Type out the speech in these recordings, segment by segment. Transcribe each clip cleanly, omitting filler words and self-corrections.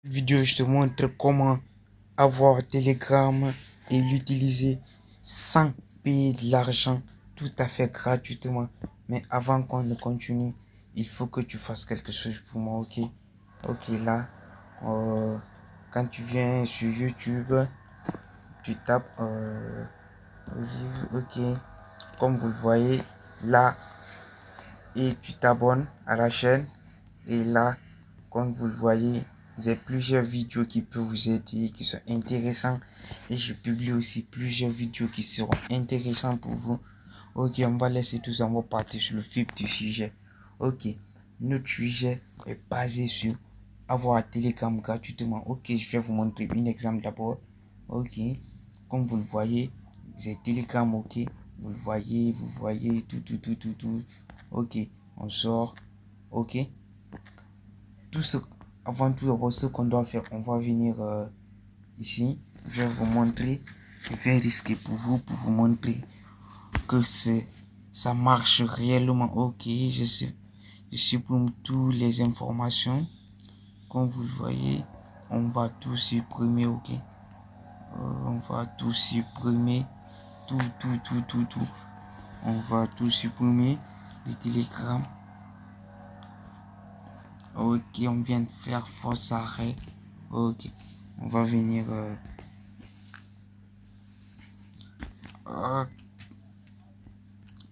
Vidéo, je te montre comment avoir Telegram et l'utiliser sans payer de l'argent, tout à fait gratuitement. Mais avant qu'on ne continue, il faut que tu fasses quelque chose pour moi, ok? Ok, là, quand tu viens sur YouTube, tu tapes ok, comme vous le voyez là, et tu t'abonnes à la chaîne. Et là, comme vous le voyez, j'ai plusieurs vidéos qui peuvent vous aider, qui sont intéressantes. Et je publie aussi plusieurs vidéos qui seront intéressantes pour vous. Ok, on va laisser tout ça, on va partir sur le vif du sujet. Ok, notre sujet est basé sur avoir un Telegram gratuitement. Ok, je vais vous montrer un exemple d'abord. Ok, comme vous le voyez, j'ai Telegram, ok. Vous voyez, tout. Ok, on sort. Ok, tout ce, avant tout d'abord, ce qu'on doit faire, on va venir ici. Je vais vous montrer. Je vais risquer pour vous montrer que ça marche réellement. Ok, je supprime toutes les informations. Comme vous le voyez, on va tout supprimer. Ok, on va tout supprimer. Tout. On va tout supprimer. Les télégrammes. Ok, on vient de faire force arrêt. Ok, on va venir.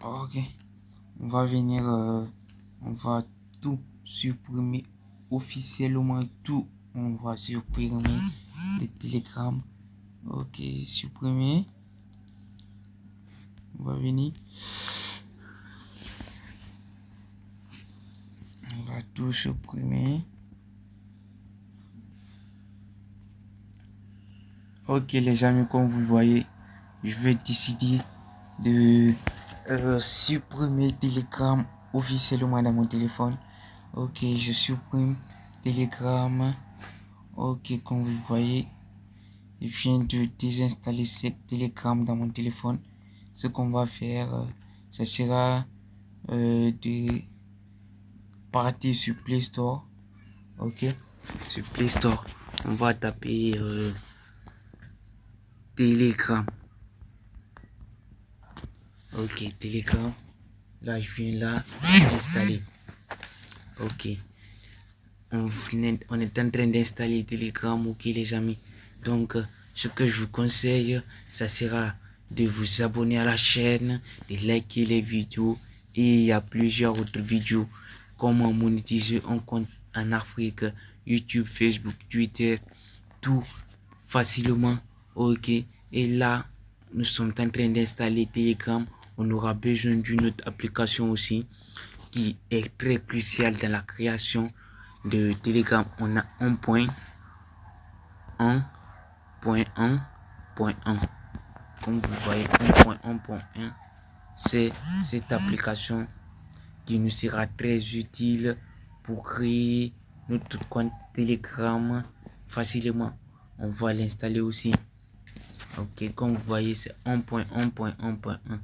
Ok, on va venir. On va tout supprimer officiellement. Tout. On va supprimer les télégrammes. Ok, supprimer. On va venir. On va tout supprimer. Ok les amis, comme vous le voyez, je vais décider de supprimer Telegram officiellement dans mon téléphone. Ok, je supprime Telegram. Ok, comme vous le voyez, je viens de désinstaller cette Telegram dans mon téléphone. Ce qu'on va faire, ça sera de partir sur Play Store. Ok, sur Play Store, on va taper Telegram. Ok, Telegram. Là, je viens là installer. Ok. On est en train d'installer Telegram. Ok, les amis. Donc, ce que je vous conseille, ça sera de vous abonner à la chaîne, de liker les vidéos. Et il y a plusieurs autres vidéos. Comment monétiser un compte en Afrique, YouTube, Facebook, Twitter, tout facilement. Ok, et là nous sommes en train d'installer Telegram. On aura besoin d'une autre application aussi qui est très cruciale dans la création de Telegram. On a 1.1.1.1, comme vous voyez. 1.1.1, c'est cette application qui nous sera très utile pour créer notre compte Telegram facilement. On va l'installer aussi. Ok, comme vous voyez, c'est 1.1.1.1.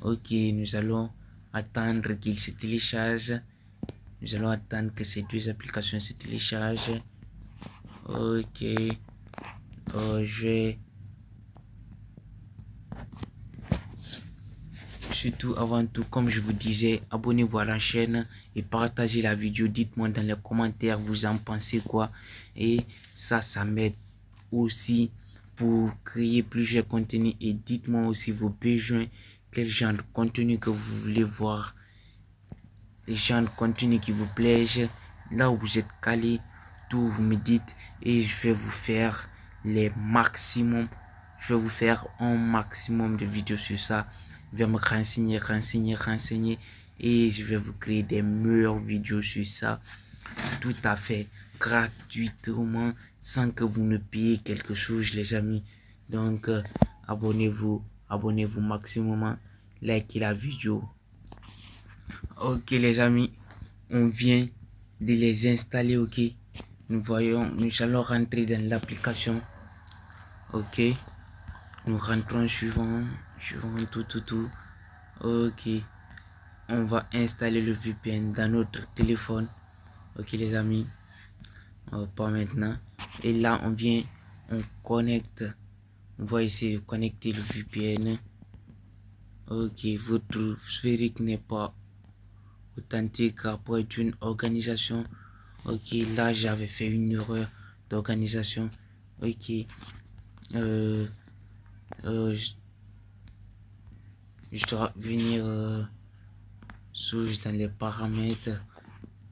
Ok, nous allons attendre qu'il se télécharge. Nous allons attendre que ces deux applications se téléchargent. Ok, je vais surtout, avant tout, comme je vous disais, abonnez-vous à la chaîne et partagez la vidéo. Dites-moi dans les commentaires vous en pensez quoi. Et ça m'aide aussi pour créer plusieurs contenus. Et dites-moi aussi vos besoins, quel genre de contenu que vous voulez voir, les genres de contenu qui vous plaisent, là où vous êtes calé, tout vous me dites et je vais vous faire les maximum. Je vais vous faire un maximum de vidéos sur ça. Je vais me renseigner et je vais vous créer des meilleures vidéos sur ça, tout à fait gratuitement, sans que vous ne payiez quelque chose, les amis. Donc abonnez-vous maximum, likez la vidéo. Ok les amis, on vient de les installer. Ok, nous allons rentrer dans l'application. Ok, nous rentrons suivant tout. Ok, on va installer le VPN dans notre téléphone. Ok les amis, pas maintenant. Et là, on connecte. On va essayer de connecter le VPN. Ok, votre sphérique n'est pas authentique après d'une organisation. Ok, là j'avais fait une erreur d'organisation. Ok, euh, euh, je, je dois venir dans les paramètres.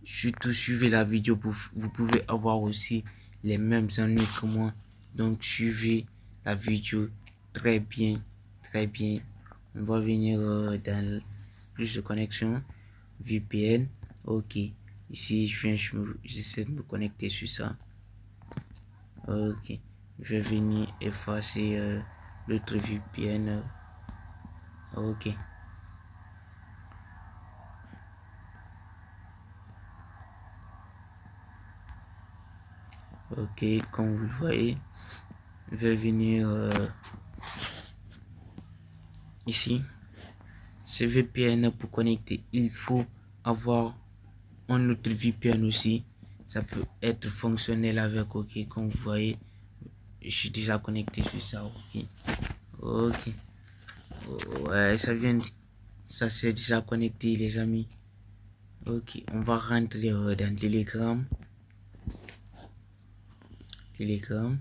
Surtout suivez la vidéo pour vous pouvez avoir aussi les mêmes ennuis que moi. Donc suivez la vidéo très bien, très bien. On va venir dans plus de connexion VPN. Ok, ici j'essaie de me connecter sur ça. Ok, je vais venir effacer l'autre VPN. Ok. Ok, comme vous le voyez, je vais venir ici. Ce VPN pour connecter, il faut avoir un autre VPN aussi. Ça peut être fonctionnel avec. Ok, comme vous voyez, je suis déjà connecté sur ça. Ok, ok. Ouais, ça c'est déjà connecté, les amis. Ok, on va rentrer dans Telegram. Telegram.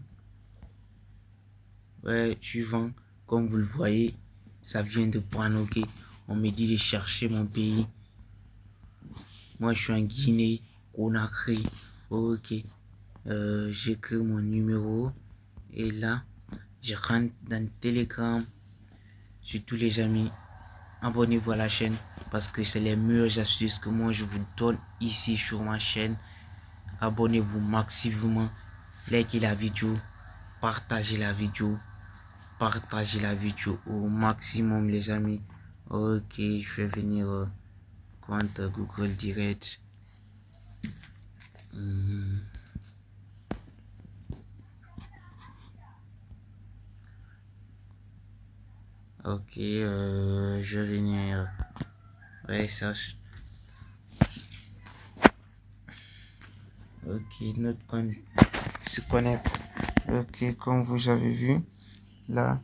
Ouais, suivant, comme vous le voyez, ça vient de prendre. Ok, on me dit de chercher mon pays. Moi, je suis en Guinée, Conakry. Ok, j'écris mon numéro et là, je rentre dans Telegram. Surtout les amis, abonnez-vous à la chaîne parce que c'est les meilleures astuces que moi je vous donne ici sur ma chaîne. Abonnez-vous maximum, likez la vidéo, partagez la vidéo, partagez la vidéo au maximum les amis. Ok, je vais venir compte Google Direct. Ok, je vais venir. Ouais, ça. Ok, notre compte se connecte. Ok, comme vous avez vu, là,